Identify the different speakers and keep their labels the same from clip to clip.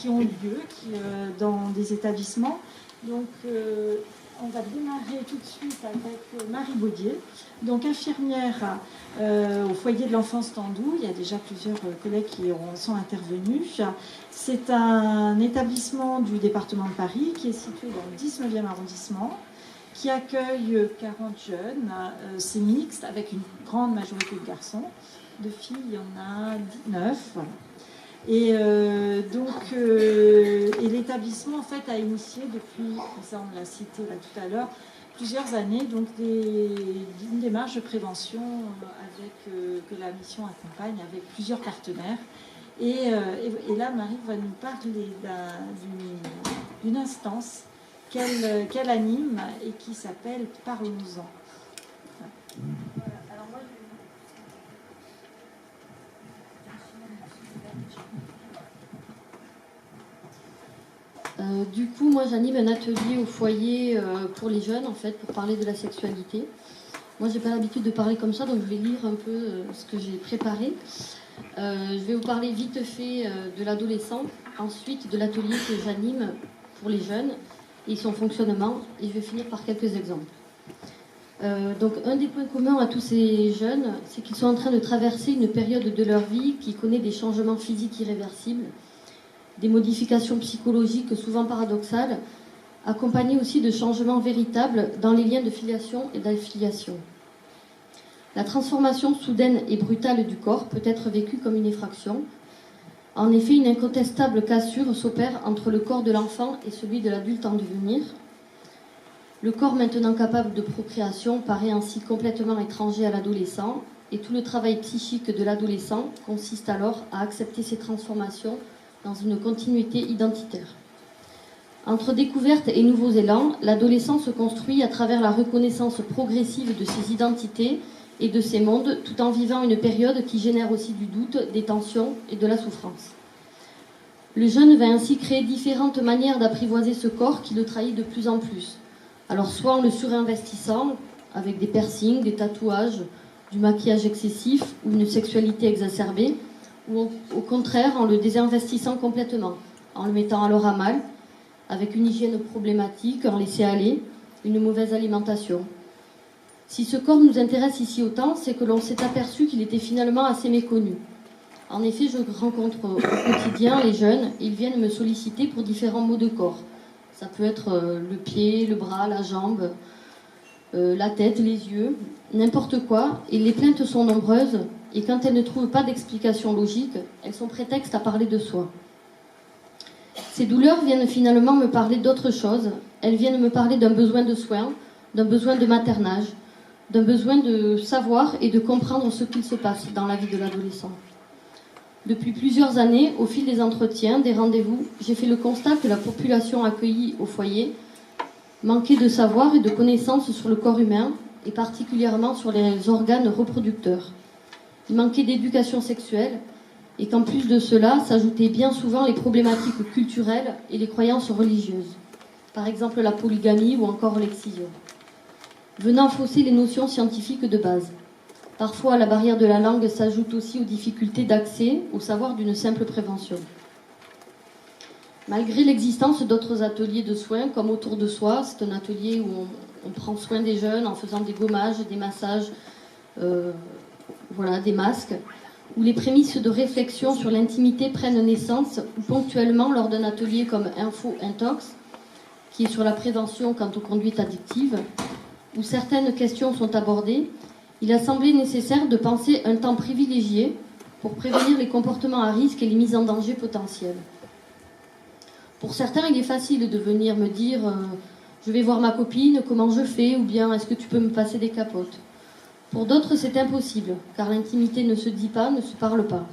Speaker 1: qui ont lieu dans des établissements. Donc, on va démarrer tout de suite avec Marie Baudier, donc infirmière au foyer de l'enfance Tandou. Il y a déjà plusieurs collègues qui sont intervenus. C'est un établissement du département de Paris qui est situé dans le 19e arrondissement, qui accueille 40 jeunes. C'est mixte avec une grande majorité de garçons. De filles, il y en a 9. Voilà. Et l'établissement en fait a initié depuis, ça on l'a cité là tout à l'heure, plusieurs années donc une démarche de prévention que la mission accompagne avec plusieurs partenaires. Et là Marie va nous parler d'une instance qu'elle anime et qui s'appelle Parlons-en.
Speaker 2: Du coup, moi j'anime un atelier au foyer pour les jeunes, en fait, pour parler de la sexualité. Moi j'ai pas l'habitude de parler comme ça, donc je vais lire un peu ce que j'ai préparé. Je vais vous parler vite fait de l'adolescent, ensuite de l'atelier que j'anime pour les jeunes et son fonctionnement, et je vais finir par quelques exemples. Donc un des points communs à tous ces jeunes, c'est qu'ils sont en train de traverser une période de leur vie qui connaît des changements physiques irréversibles, des modifications psychologiques souvent paradoxales, accompagnées aussi de changements véritables dans les liens de filiation et d'affiliation. La transformation soudaine et brutale du corps peut être vécue comme une effraction. En effet, une incontestable cassure s'opère entre le corps de l'enfant et celui de l'adulte en devenir. Le corps maintenant capable de procréation paraît ainsi complètement étranger à l'adolescent, et tout le travail psychique de l'adolescent consiste alors à accepter ces transformations dans une continuité identitaire. Entre découverte et nouveaux élans, l'adolescent se construit à travers la reconnaissance progressive de ses identités et de ses mondes, tout en vivant une période qui génère aussi du doute, des tensions et de la souffrance. Le jeune va ainsi créer différentes manières d'apprivoiser ce corps qui le trahit de plus en plus. Alors soit en le surinvestissant, avec des piercings, des tatouages, du maquillage excessif ou une sexualité exacerbée, ou au contraire en le désinvestissant complètement, en le mettant alors à mal, avec une hygiène problématique, un laisser-aller, une mauvaise alimentation. Si ce corps nous intéresse ici autant, c'est que l'on s'est aperçu qu'il était finalement assez méconnu. En effet, je rencontre au quotidien les jeunes, et ils viennent me solliciter pour différents maux de corps. Ça peut être le pied, le bras, la jambe, la tête, les yeux, n'importe quoi, et les plaintes sont nombreuses, et quand elles ne trouvent pas d'explication logique, elles sont prétexte à parler de soi. Ces douleurs viennent finalement me parler d'autre chose. Elles viennent me parler d'un besoin de soins, d'un besoin de maternage, d'un besoin de savoir et de comprendre ce qu'il se passe dans la vie de l'adolescent. Depuis plusieurs années, au fil des entretiens, des rendez-vous, j'ai fait le constat que la population accueillie au foyer manquait de savoir et de connaissances sur le corps humain, et particulièrement sur les organes reproducteurs. Il manquait d'éducation sexuelle, et qu'en plus de cela, s'ajoutaient bien souvent les problématiques culturelles et les croyances religieuses. Par exemple la polygamie ou encore l'excision. Venant fausser les notions scientifiques de base. Parfois, la barrière de la langue s'ajoute aussi aux difficultés d'accès au savoir d'une simple prévention. Malgré l'existence d'autres ateliers de soins, comme Autour de soi, c'est un atelier où on prend soin des jeunes en faisant des gommages, des massages, des masques, où les prémices de réflexion sur l'intimité prennent naissance, ou ponctuellement lors d'un atelier comme Info Intox, qui est sur la prévention quant aux conduites addictives, où certaines questions sont abordées, il a semblé nécessaire de penser un temps privilégié pour prévenir les comportements à risque et les mises en danger potentielles. Pour certains, il est facile de venir me dire je vais voir ma copine, comment je fais, ou bien est-ce que tu peux me passer des capotes. Pour d'autres, c'est impossible, car l'intimité ne se dit pas, ne se parle pas.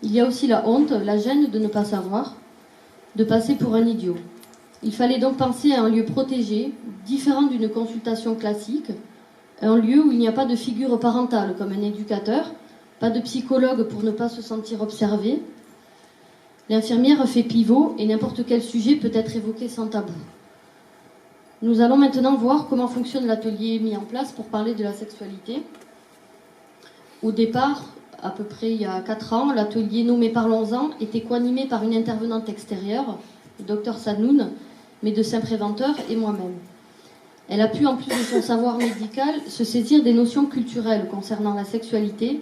Speaker 2: Il y a aussi la honte, la gêne de ne pas savoir, de passer pour un idiot. Il fallait donc penser à un lieu protégé, différent d'une consultation classique, un lieu où il n'y a pas de figure parentale comme un éducateur, pas de psychologue pour ne pas se sentir observé. L'infirmière fait pivot et n'importe quel sujet peut être évoqué sans tabou. Nous allons maintenant voir comment fonctionne l'atelier mis en place pour parler de la sexualité. Au départ, à peu près il y a 4 ans, l'atelier nommé Parlons-en était co-animé par une intervenante extérieure, le docteur Sanoun, médecin préventeur, et moi-même. Elle a pu, en plus de son savoir médical, se saisir des notions culturelles concernant la sexualité,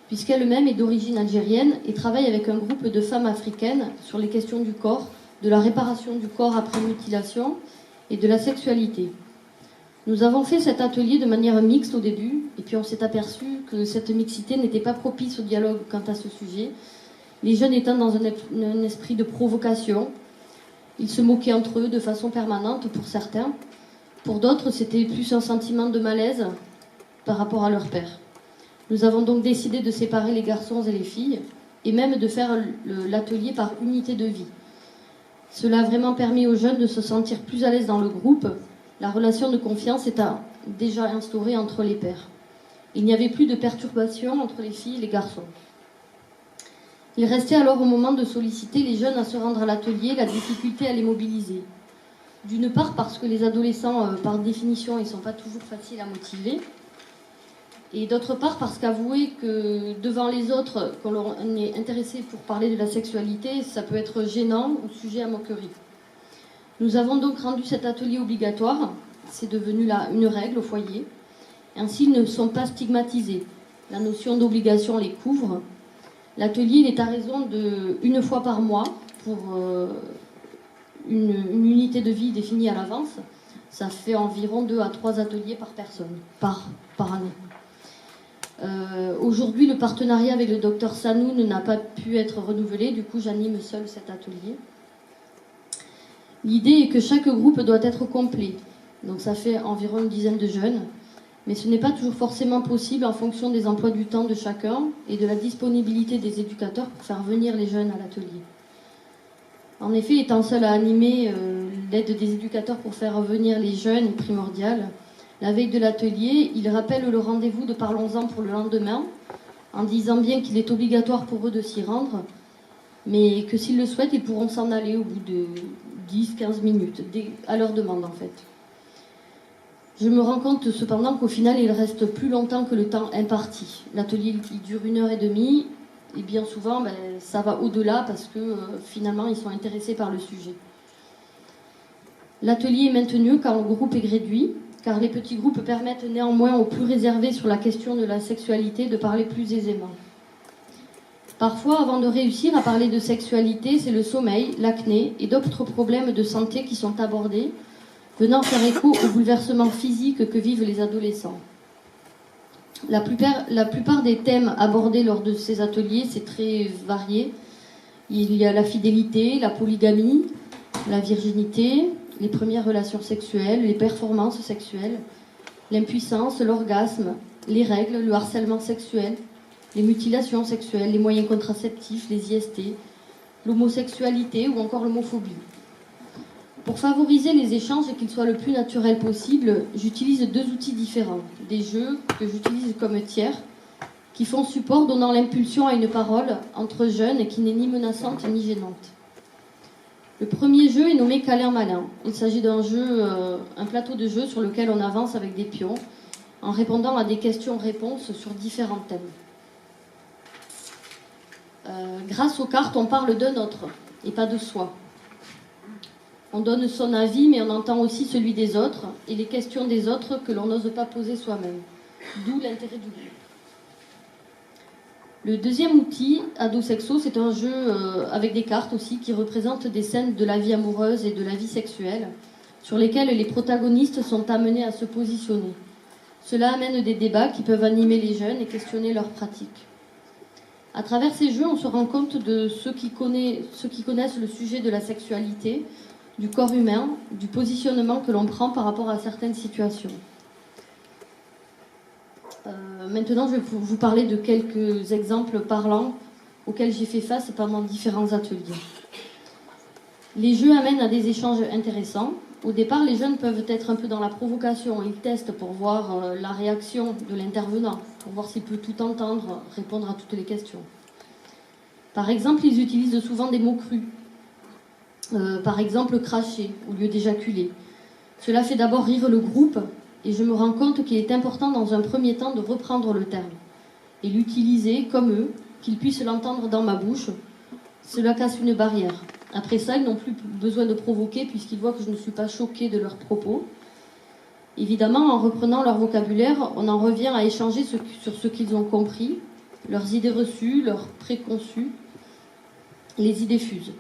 Speaker 2: puisqu'elle-même est d'origine algérienne et travaille avec un groupe de femmes africaines sur les questions du corps, de la réparation du corps après mutilation et de la sexualité. Nous avons fait cet atelier de manière mixte au début, et puis on s'est aperçu que cette mixité n'était pas propice au dialogue quant à ce sujet, les jeunes étant dans un esprit de provocation. Ils se moquaient entre eux de façon permanente pour certains. Pour d'autres, c'était plus un sentiment de malaise par rapport à leur père. Nous avons donc décidé de séparer les garçons et les filles, et même de faire l'atelier par unité de vie. Cela a vraiment permis aux jeunes de se sentir plus à l'aise dans le groupe. La relation de confiance est déjà instaurée entre les pairs. Il n'y avait plus de perturbation entre les filles et les garçons. Il restait alors au moment de solliciter les jeunes à se rendre à l'atelier la difficulté à les mobiliser. D'une part parce que les adolescents, par définition, ils ne sont pas toujours faciles à motiver. Et d'autre part parce qu'avouer que devant les autres, qu'on est intéressé pour parler de la sexualité, ça peut être gênant ou sujet à moquerie. Nous avons donc rendu cet atelier obligatoire. C'est devenu une règle au foyer. Ainsi, ils ne sont pas stigmatisés. La notion d'obligation les couvre. L'atelier est à raison d'une fois par mois pour une unité de vie définie à l'avance. Ça fait environ 2 à 3 ateliers par personne, par année. Aujourd'hui, le partenariat avec le docteur Sanoun n'a pas pu être renouvelé. Du coup, j'anime seul cet atelier. L'idée est que chaque groupe doit être complet. Donc ça fait environ une dizaine de jeunes. Mais ce n'est pas toujours forcément possible en fonction des emplois du temps de chacun et de la disponibilité des éducateurs pour faire venir les jeunes à l'atelier. En effet, étant seul à animer, l'aide des éducateurs pour faire venir les jeunes est primordiale. La veille de l'atelier, ils rappellent le rendez-vous de Parlons-en pour le lendemain, en disant bien qu'il est obligatoire pour eux de s'y rendre, mais que s'ils le souhaitent, ils pourront s'en aller au bout de 10-15 minutes, à leur demande en fait. Je me rends compte cependant qu'au final, il reste plus longtemps que le temps imparti. L'atelier il dure 1h30 et bien souvent, ça va au-delà parce que finalement, ils sont intéressés par le sujet. L'atelier est maintenu quand le groupe est réduit, car les petits groupes permettent néanmoins aux plus réservés sur la question de la sexualité de parler plus aisément. Parfois, avant de réussir à parler de sexualité, c'est le sommeil, l'acné et d'autres problèmes de santé qui sont abordés, venant faire écho aux bouleversements physiques que vivent les adolescents. La plupart des thèmes abordés lors de ces ateliers, c'est très varié. Il y a la fidélité, la polygamie, la virginité, les premières relations sexuelles, les performances sexuelles, l'impuissance, l'orgasme, les règles, le harcèlement sexuel, les mutilations sexuelles, les moyens contraceptifs, les IST, l'homosexualité ou encore l'homophobie. Pour favoriser les échanges et qu'ils soient le plus naturels possible, j'utilise 2 outils différents. Des jeux que j'utilise comme tiers, qui font support donnant l'impulsion à une parole entre jeunes et qui n'est ni menaçante ni gênante. Le premier jeu est nommé Câlin Malin. Il s'agit d'un jeu, un plateau de jeu sur lequel on avance avec des pions, en répondant à des questions-réponses sur différents thèmes. Grâce aux cartes, on parle d'un autre et pas de soi. On donne son avis, mais on entend aussi celui des autres et les questions des autres que l'on n'ose pas poser soi-même. D'où l'intérêt du groupe. Le deuxième outil, Ado-Sexo, c'est un jeu avec des cartes aussi qui représentent des scènes de la vie amoureuse et de la vie sexuelle sur lesquelles les protagonistes sont amenés à se positionner. Cela amène des débats qui peuvent animer les jeunes et questionner leurs pratiques. À travers ces jeux, on se rend compte de ceux qui connaissent le sujet de la sexualité, du corps humain, du positionnement que l'on prend par rapport à certaines situations. Maintenant, je vais vous parler de quelques exemples parlants auxquels j'ai fait face pendant différents ateliers. Les jeux amènent à des échanges intéressants. Au départ, les jeunes peuvent être un peu dans la provocation. Ils testent pour voir la réaction de l'intervenant, pour voir s'il peut tout entendre, répondre à toutes les questions. Par exemple, ils utilisent souvent des mots crus. Par exemple, cracher au lieu d'éjaculer. Cela fait d'abord rire le groupe et je me rends compte qu'il est important dans un premier temps de reprendre le terme. et l'utiliser comme eux, qu'ils puissent l'entendre dans ma bouche. Cela casse une barrière. Après ça, ils n'ont plus besoin de provoquer puisqu'ils voient que je ne suis pas choquée de leurs propos. Évidemment, en reprenant leur vocabulaire, on en revient à échanger sur ce qu'ils ont compris, leurs idées reçues, leurs préconçus, les idées fusent.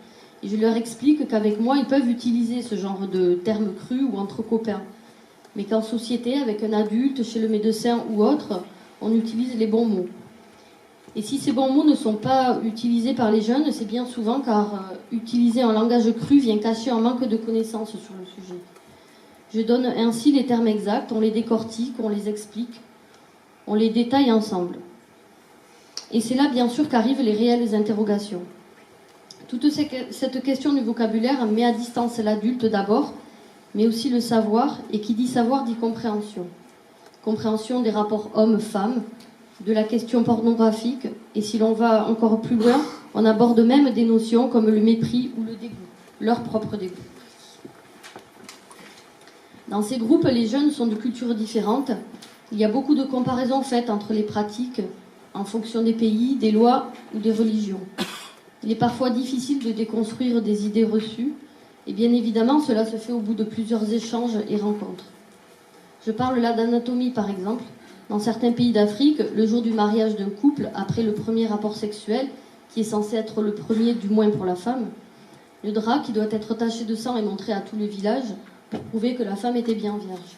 Speaker 2: Et je leur explique qu'avec moi, ils peuvent utiliser ce genre de termes crus ou entre copains. Mais qu'en société, avec un adulte, chez le médecin ou autre, on utilise les bons mots. Et si ces bons mots ne sont pas utilisés par les jeunes, c'est bien souvent car utiliser un langage cru vient cacher un manque de connaissances sur le sujet. Je donne ainsi les termes exacts, on les décortique, on les explique, on les détaille ensemble. Et c'est là bien sûr qu'arrivent les réelles interrogations. Toute cette question du vocabulaire met à distance l'adulte d'abord, mais aussi le savoir, et qui dit savoir dit compréhension. Compréhension des rapports hommes-femmes, de la question pornographique, et si l'on va encore plus loin, on aborde même des notions comme le mépris ou le dégoût, leur propre dégoût. Dans ces groupes, les jeunes sont de cultures différentes. Il y a beaucoup de comparaisons faites entre les pratiques en fonction des pays, des lois ou des religions. Il est parfois difficile de déconstruire des idées reçues, et bien évidemment, cela se fait au bout de plusieurs échanges et rencontres. Je parle là d'anatomie, par exemple. Dans certains pays d'Afrique, le jour du mariage d'un couple, après le premier rapport sexuel, qui est censé être le premier du moins pour la femme, le drap qui doit être taché de sang est montré à tout le village pour prouver que la femme était bien vierge.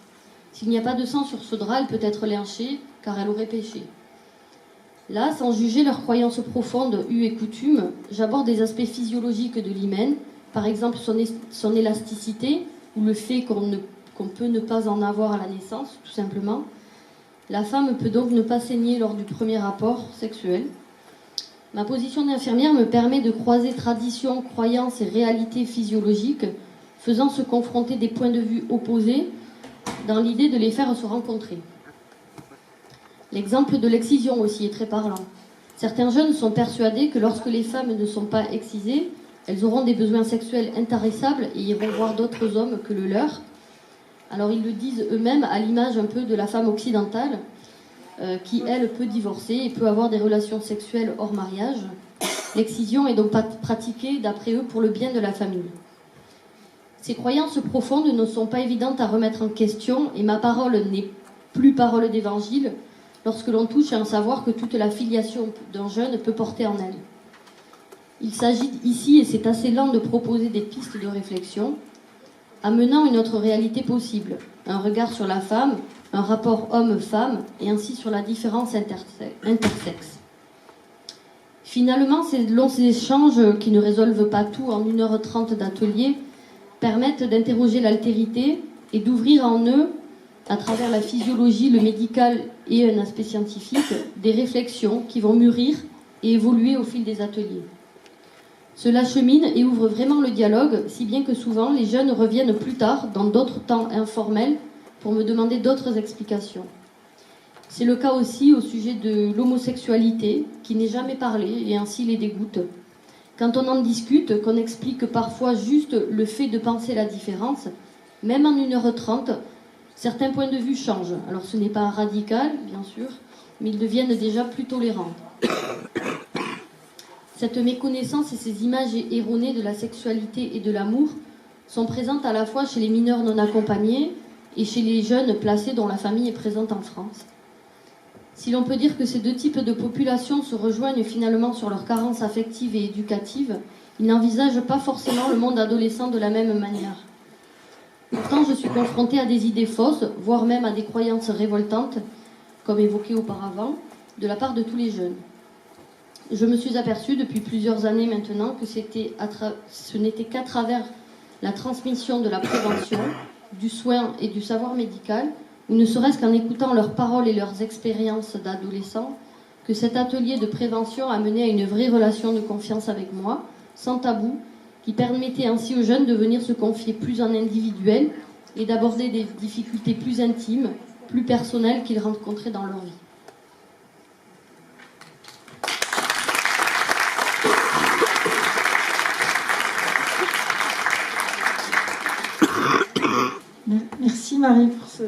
Speaker 2: S'il n'y a pas de sang sur ce drap, elle peut être lynchée, car elle aurait péché. Là, sans juger leurs croyances profondes, us et coutumes, j'aborde des aspects physiologiques de l'hymen, par exemple son élasticité, ou le fait qu'on peut ne pas en avoir à la naissance, tout simplement. La femme peut donc ne pas saigner lors du premier rapport sexuel. Ma position d'infirmière me permet de croiser tradition, croyances et réalités physiologiques, faisant se confronter des points de vue opposés dans l'idée de les faire se rencontrer. L'exemple de l'excision aussi est très parlant. Certains jeunes sont persuadés que lorsque les femmes ne sont pas excisées, elles auront des besoins sexuels intarissables et iront voir d'autres hommes que le leur. Alors ils le disent eux-mêmes à l'image un peu de la femme occidentale qui, elle, peut divorcer et peut avoir des relations sexuelles hors mariage. L'excision est donc pratiquée, d'après eux, pour le bien de la famille. Ces croyances profondes ne sont pas évidentes à remettre en question et ma parole n'est plus parole d'évangile lorsque l'on touche à un savoir que toute la filiation d'un jeune peut porter en elle. Il s'agit ici, et c'est assez lent, de proposer des pistes de réflexion amenant une autre réalité possible, un regard sur la femme, un rapport homme-femme et ainsi sur la différence intersexe. Finalement, ces longs échanges qui ne résolvent pas tout en 1h30 d'atelier permettent d'interroger l'altérité et d'ouvrir en eux, à travers la physiologie, le médical et un aspect scientifique, des réflexions qui vont mûrir et évoluer au fil des ateliers. Cela chemine et ouvre vraiment le dialogue, si bien que souvent les jeunes reviennent plus tard, dans d'autres temps informels, pour me demander d'autres explications. C'est le cas aussi au sujet de l'homosexualité, qui n'est jamais parlé et ainsi les dégoûte. Quand on en discute, qu'on explique parfois juste le fait de penser la différence, même en 1h30, certains points de vue changent. Alors ce n'est pas radical, bien sûr, mais ils deviennent déjà plus tolérants. Cette méconnaissance et ces images erronées de la sexualité et de l'amour sont présentes à la fois chez les mineurs non accompagnés et chez les jeunes placés dont la famille est présente en France. Si l'on peut dire que ces deux types de populations se rejoignent finalement sur leurs carences affectives et éducatives, ils n'envisagent pas forcément le monde adolescent de la même manière. Pourtant, je suis confrontée à des idées fausses, voire même à des croyances révoltantes, comme évoqué auparavant, de la part de tous les jeunes. Je me suis aperçue depuis plusieurs années maintenant que ce n'était qu'à travers la transmission de la prévention, du soin et du savoir médical, ou ne serait-ce qu'en écoutant leurs paroles et leurs expériences d'adolescents, que cet atelier de prévention a mené à une vraie relation de confiance avec moi, sans tabou, qui permettait ainsi aux jeunes de venir se confier plus en individuel et d'aborder des difficultés plus intimes, plus personnelles qu'ils rencontraient dans leur vie.
Speaker 1: Merci Marie pour ce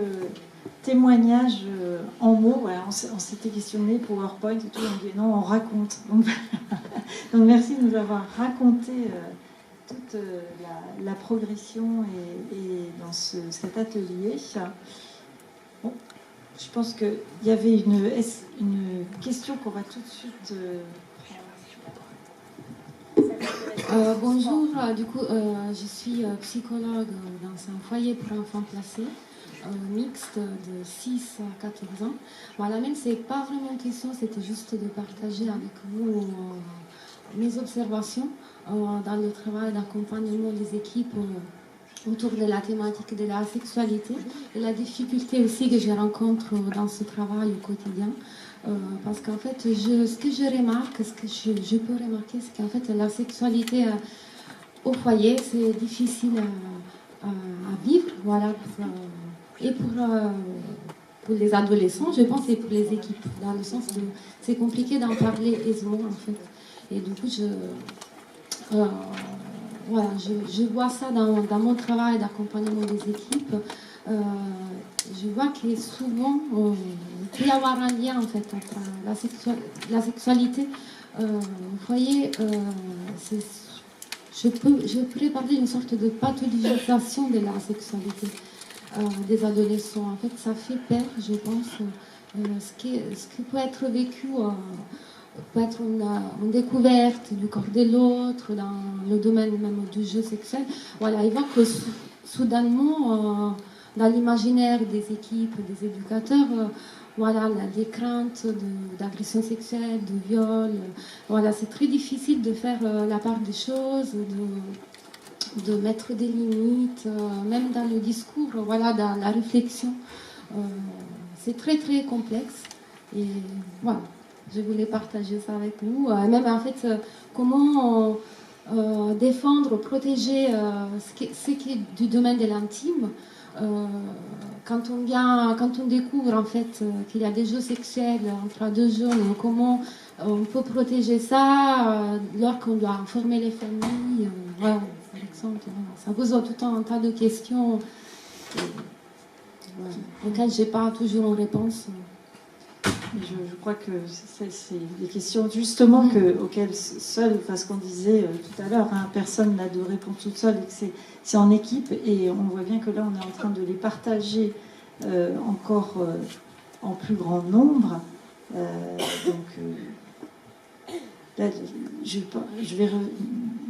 Speaker 1: témoignage en mots. Voilà, on s'était questionné, PowerPoint et tout, on dit non, on raconte. Donc, donc merci de nous avoir raconté toute la progression et dans cet atelier. Bon, je pense qu'il y avait une question qu'on va tout de suite...
Speaker 2: Bonjour, du coup, je suis psychologue dans un foyer pour enfants placés, mixte de 6 à 14 ans. Bon, la mienne, c'est pas vraiment une question, c'était juste de partager avec vous mes observations dans le travail d'accompagnement des équipes autour de la thématique de la sexualité et la difficulté aussi que je rencontre dans ce travail au quotidien. Parce qu'en fait, ce que je remarque, ce que je peux remarquer, c'est qu'en fait, la sexualité au foyer, c'est difficile à vivre, voilà, et pour les adolescents, je pense, et pour les équipes, dans le sens où c'est compliqué d'en parler aisément, en fait. Et du coup, voilà, je vois ça dans mon travail d'accompagnement des équipes. Je vois que souvent, il peut y avoir un lien en fait entre la sexualité au foyer. Je pourrais parler d'une sorte de pathologisation de la sexualité des adolescents. En fait, ça fait peur, je pense. Ce qui peut être vécu peut être une découverte du corps de l'autre, dans le domaine même du jeu sexuel. Voilà, il voit que soudainement, dans l'imaginaire des équipes, des éducateurs, voilà, des craintes d'agression sexuelle, de viol. Voilà, c'est très difficile de faire la part des choses, de mettre des limites, même dans le discours, voilà, dans la réflexion. C'est très très complexe. Et voilà, je voulais partager ça avec vous. Même en fait, comment défendre, protéger ce qui est du domaine de l'intime. Quand on découvre en fait qu'il y a des jeux sexuels entre deux jeunes, comment on peut protéger ça lorsqu'on doit informer les familles, voilà, par exemple, ça pose tout un tas de questions auxquelles j'ai pas toujours une réponse.
Speaker 1: Je crois que c'est des questions justement auxquelles seul, parce qu'on disait tout à l'heure, hein, personne n'a de réponse toute seule, et que c'est en équipe, et on voit bien que là on est en train de les partager encore en plus grand nombre. Là,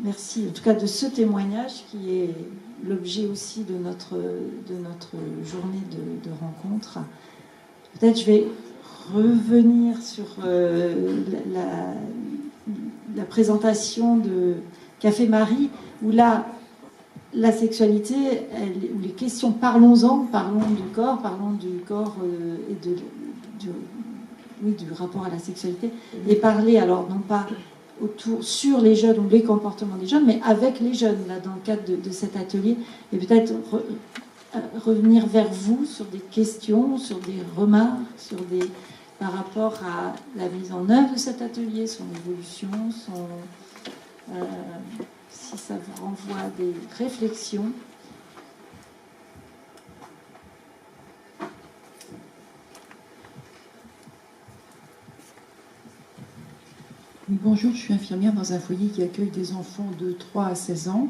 Speaker 1: merci en tout cas de ce témoignage qui est l'objet aussi de notre journée de rencontre. Peut-être je vais revenir sur la présentation de Café Marie, où là, la sexualité, où les questions, parlons du corps et du rapport à la sexualité, et parler, alors non pas sur les jeunes ou les comportements des jeunes, mais avec les jeunes, là, dans le cadre de cet atelier, et peut-être revenir vers vous sur des questions, sur des remarques, par rapport à la mise en œuvre de cet atelier, son évolution, si ça vous renvoie à des réflexions.
Speaker 3: Oui, bonjour, je suis infirmière dans un foyer qui accueille des enfants de 3 à 16 ans.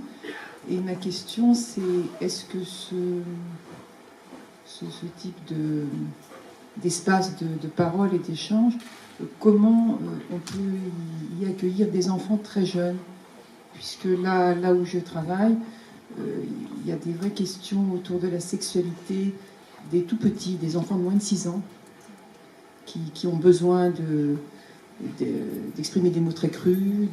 Speaker 3: Et ma question, c'est est-ce que ce type d'espace de parole et d'échange, comment on peut y accueillir des enfants très jeunes? Puisque là où je travaille, il y a des vraies questions autour de la sexualité des tout petits, des enfants de moins de 6 ans, qui ont besoin d'exprimer des mots très crus.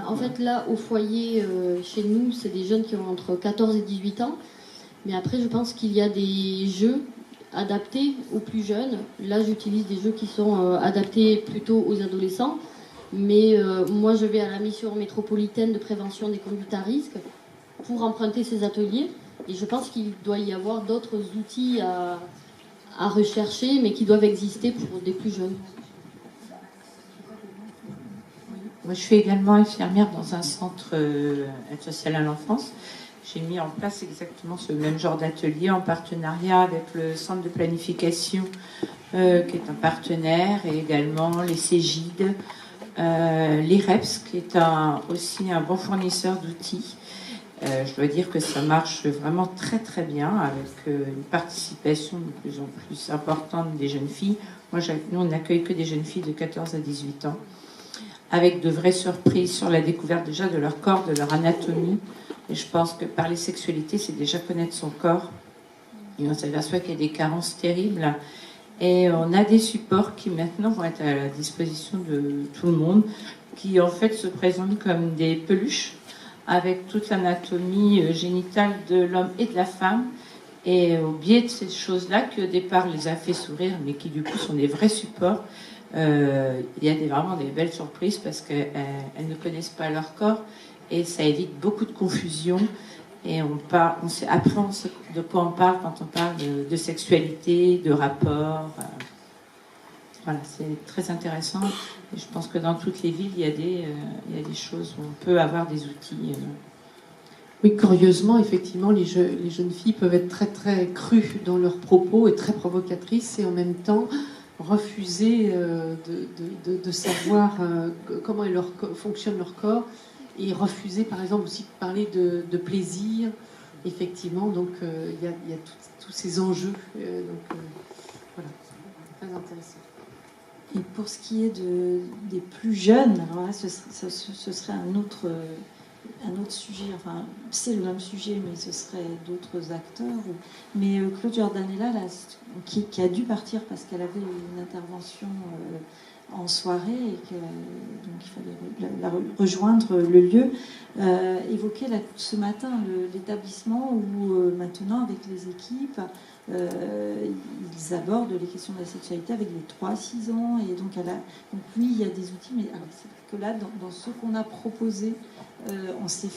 Speaker 2: En fait, là, au foyer, chez nous, c'est des jeunes qui ont entre 14 et 18 ans. Mais après, je pense qu'il y a des jeux adaptés aux plus jeunes. Là, j'utilise des jeux qui sont adaptés plutôt aux adolescents. Mais moi, je vais à la mission métropolitaine de prévention des conduites à risque pour emprunter ces ateliers. Et je pense qu'il doit y avoir d'autres outils à rechercher, mais qui doivent exister pour des plus jeunes.
Speaker 4: Moi, je suis également infirmière dans un centre aide sociale à l'enfance. j'ai mis en place exactement ce même genre d'atelier en partenariat avec le Centre de planification, qui est un partenaire, et également les Cégides, l'IREPS, qui est aussi un bon fournisseur d'outils. Je dois dire que ça marche vraiment très très bien, avec une participation de plus en plus importante des jeunes filles. Nous, on n'accueille que des jeunes filles de 14 à 18 ans, avec de vraies surprises sur la découverte déjà de leur corps, de leur anatomie. Et je pense que parler sexualité, c'est déjà connaître son corps. Et on s'aperçoit qu'il y a des carences terribles. Et on a des supports qui maintenant vont être à la disposition de tout le monde, qui en fait se présentent comme des peluches, avec toute l'anatomie génitale de l'homme et de la femme. Et au biais de ces choses-là, qui au départ les a fait sourire, mais qui du coup sont des vrais supports, il y a vraiment des belles surprises parce qu'elles ne connaissent pas leur corps et ça évite beaucoup de confusion. Et après on sait de quoi on parle quand on parle de sexualité, de rapport. Voilà, c'est très intéressant. Et je pense que dans toutes les villes, il y a des choses où on peut avoir des outils.
Speaker 5: Oui, curieusement, effectivement, les jeunes filles peuvent être très très crues dans leurs propos et très provocatrices, et en même temps refuser de savoir comment fonctionne leur corps, et refuser par exemple aussi de parler de plaisir, effectivement. Donc il y a tous ces enjeux. Voilà, très intéressant.
Speaker 1: Et pour ce qui est des plus jeunes, alors là, ce serait un autre sujet, enfin c'est le même sujet, mais ce serait d'autres acteurs. Mais Claude Giordanella, là, qui a dû partir parce qu'elle avait une intervention en soirée et donc il fallait rejoindre le lieu, évoquait ce matin l'établissement où maintenant avec les équipes ils abordent les questions de la sexualité avec les 3-6 ans, et donc oui, il y a des outils, mais c'est vrai que là dans ce qu'on a proposé, on s'est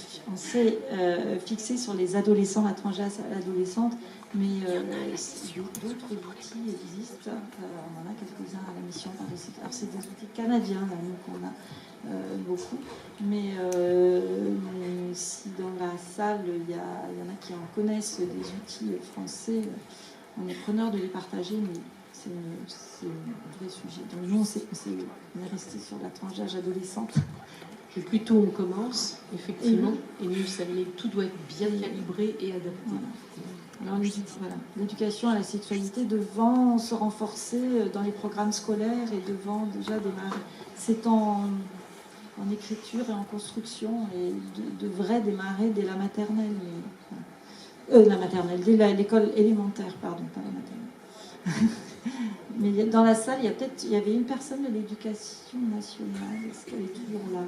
Speaker 1: fixé sur les adolescents, la tranche adolescente, mais d'autres outils existent. On en a quelques-uns à la mission. Alors c'est des outils canadiens, là, nous, qu'on a beaucoup. Mais si dans la salle, il y en a qui en connaissent des outils français, on est preneur de les partager, mais c'est un vrai sujet. Donc nous, on est resté sur la tranche d'âge adolescente.
Speaker 5: Et plus tôt on commence, effectivement, et mieux ça l'est. Tout doit être bien calibré et adapté.
Speaker 1: Voilà. L'éducation à la sexualité devant se renforcer dans les programmes scolaires et devant déjà démarrer. C'est en écriture et en construction, et devrait démarrer dès la maternelle. Dès l'école élémentaire, pardon, pas la maternelle. Mais dans la salle, il y avait une personne de l'éducation nationale. Est-ce qu'elle est toujours là?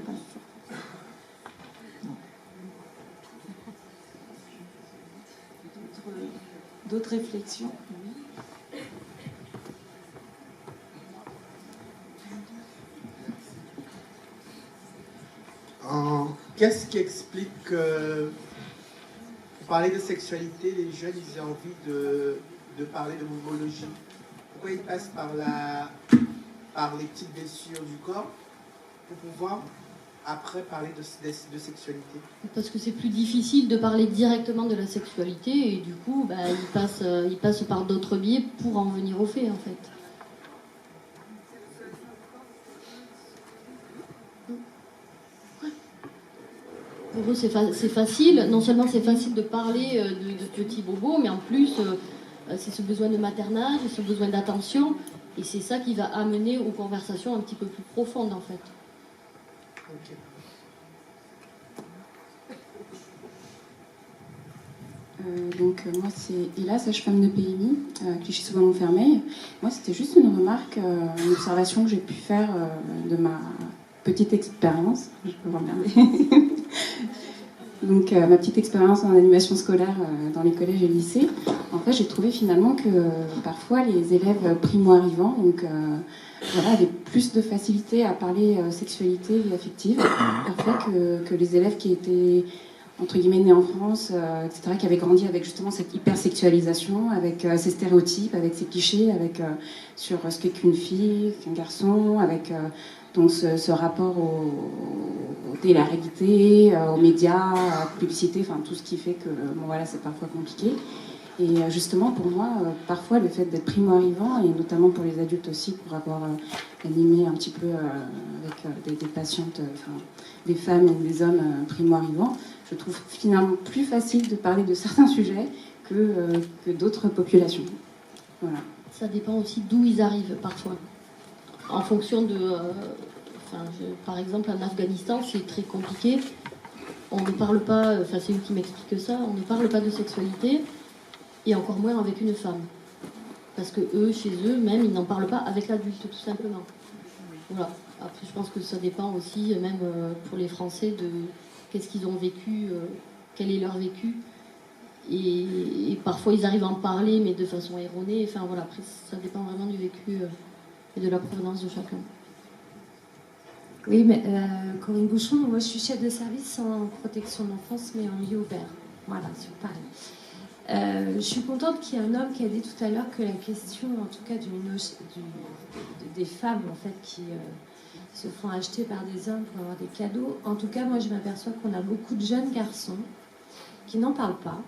Speaker 1: Pas sûr. Non. D'autres réflexions?
Speaker 6: Qu'est-ce qui explique que, pour parler de sexualité, les jeunes ils aient envie de parler de mouvologie? Pourquoi ils passent par les petites blessures du corps pour pouvoir après parler de sexualité?
Speaker 2: Parce que c'est plus difficile de parler directement de la sexualité, et du coup ils passent par d'autres biais pour en venir aux faits, en fait. Pour eux c'est facile, non seulement c'est facile de parler de petits bobos, mais en plus c'est ce besoin de maternage, ce besoin d'attention, et c'est ça qui va amener aux conversations un petit peu plus profondes, en fait.
Speaker 6: Okay.
Speaker 7: Moi c'est Ella, sage-femme de PMI, Clichy-sous-Montfermeil. Moi c'était juste une remarque, une observation que j'ai pu faire de ma petite expérience. Je peux vous regarder. Donc ma petite expérience en animation scolaire dans les collèges et lycées. En fait j'ai trouvé finalement que parfois les élèves primo-arrivants avaient plus de facilité à parler sexualité et affective, parfois que les élèves qui étaient entre guillemets nés en France, etc., qui avaient grandi avec justement cette hypersexualisation, avec ces stéréotypes, avec ces clichés, sur ce qu'est qu'une fille, qu'un garçon, avec Donc ce rapport aux télé-réalités, aux médias, à la publicité, enfin tout ce qui fait que bon, voilà, c'est parfois compliqué. Et justement, pour moi, parfois, le fait d'être primo-arrivant, et notamment pour les adultes aussi, pour avoir animé un petit peu avec des patientes, des femmes et des hommes primo-arrivants, je trouve finalement plus facile de parler de certains sujets que d'autres populations. Voilà.
Speaker 2: Ça dépend aussi d'où ils arrivent, parfois. En fonction de... par exemple, en Afghanistan, c'est très compliqué. On ne parle pas... c'est lui qui m'explique ça. On ne parle pas de sexualité. Et encore moins avec une femme. Parce que eux, chez eux, même, ils n'en parlent pas avec l'adulte, tout simplement. Voilà. Après, je pense que ça dépend aussi, même pour les Français, de qu'est-ce qu'ils ont vécu, quel est leur vécu. Et parfois, ils arrivent à en parler, mais de façon erronée. Enfin, voilà. Après, ça dépend vraiment du vécu et de la provenance de chacun.
Speaker 8: Oui, mais Corinne Bouchon, moi, je suis chef de service en protection de l'enfance, mais en milieu ouvert. Voilà, sur Paris. Je suis contente qu'il y ait un homme qui a dit tout à l'heure que la question, en tout cas, des femmes en fait qui se font acheter par des hommes pour avoir des cadeaux. En tout cas, moi, je m'aperçois qu'on a beaucoup de jeunes garçons qui n'en parlent pas,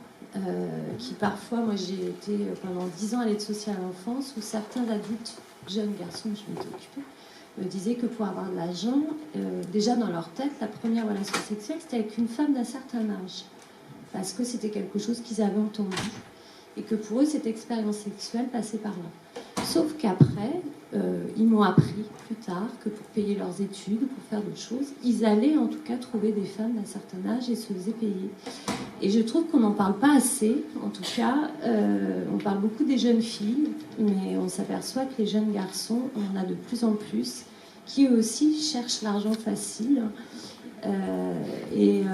Speaker 8: qui parfois, moi, j'ai été pendant 10 ans à l'aide sociale à l'enfance, où certains adultes, jeunes garçons, je m'étais occupée, me disaient que pour avoir de l'argent, déjà dans leur tête, la première relation sexuelle, c'était avec une femme d'un certain âge. Parce que c'était quelque chose qu'ils avaient entendu et que pour eux, cette expérience sexuelle passait par là. Sauf qu'après, ils m'ont appris plus tard que pour payer leurs études, pour faire d'autres choses, ils allaient en tout cas trouver des femmes d'un certain âge et se faisaient payer. Et je trouve qu'on n'en parle pas assez. En tout cas, on parle beaucoup des jeunes filles, mais on s'aperçoit que les jeunes garçons, on en a de plus en plus, qui eux aussi cherchent l'argent facile.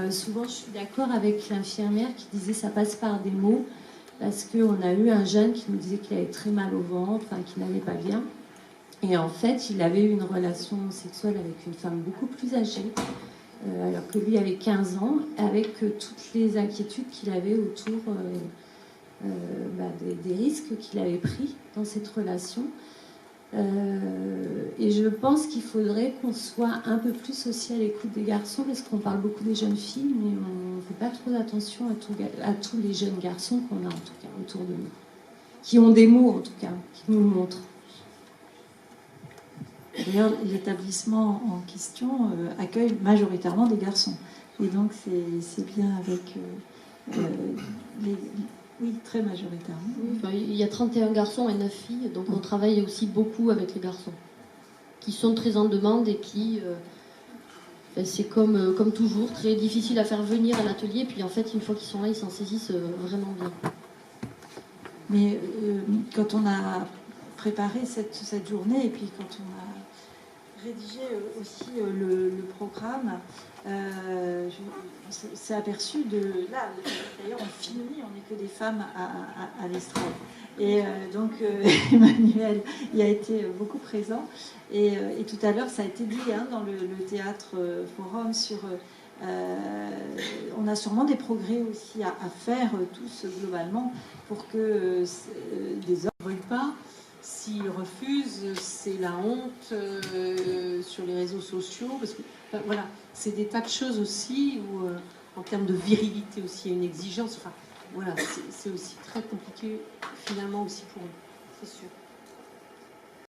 Speaker 8: Souvent je suis d'accord avec l'infirmière qui disait ça passe par des mots, parce qu'on a eu un jeune qui nous disait qu'il avait très mal au ventre, qu'il n'allait pas bien, et en fait il avait eu une relation sexuelle avec une femme beaucoup plus âgée, alors que lui avait 15 ans, avec toutes les inquiétudes qu'il avait autour des risques qu'il avait pris dans cette relation. Et je pense qu'il faudrait qu'on soit un peu plus aussi à l'écoute des garçons, parce qu'on parle beaucoup des jeunes filles, mais on ne fait pas trop attention à tous les jeunes garçons qu'on a en tout cas autour de nous, qui ont des mots en tout cas, qui nous montrent.
Speaker 1: D'ailleurs, l'établissement en question accueille majoritairement des garçons. Et donc c'est bien avec Oui, très majoritairement.
Speaker 2: Oui, il y a 31 garçons et 9 filles, donc on travaille aussi beaucoup avec les garçons, qui sont très en demande et qui, c'est comme toujours, très difficile à faire venir à l'atelier, puis en fait, une fois qu'ils sont là, ils s'en saisissent vraiment bien.
Speaker 1: Mais quand on a préparé cette journée, et puis quand on a rédigé aussi le programme, on s'est aperçu là, d'ailleurs on finit, on n'est que des femmes à l'estrade. Et donc Emmanuel y a été beaucoup présent. Et tout à l'heure, ça a été dit dans le théâtre forum sur... on a sûrement des progrès aussi à faire tous globalement pour que des hommes
Speaker 5: ne veulent pas. S'ils refusent, c'est la honte sur les réseaux sociaux, parce que voilà, c'est des tas de choses aussi où, en termes de virilité aussi, il y a une exigence. Enfin, voilà, c'est aussi très compliqué finalement aussi pour eux, c'est sûr.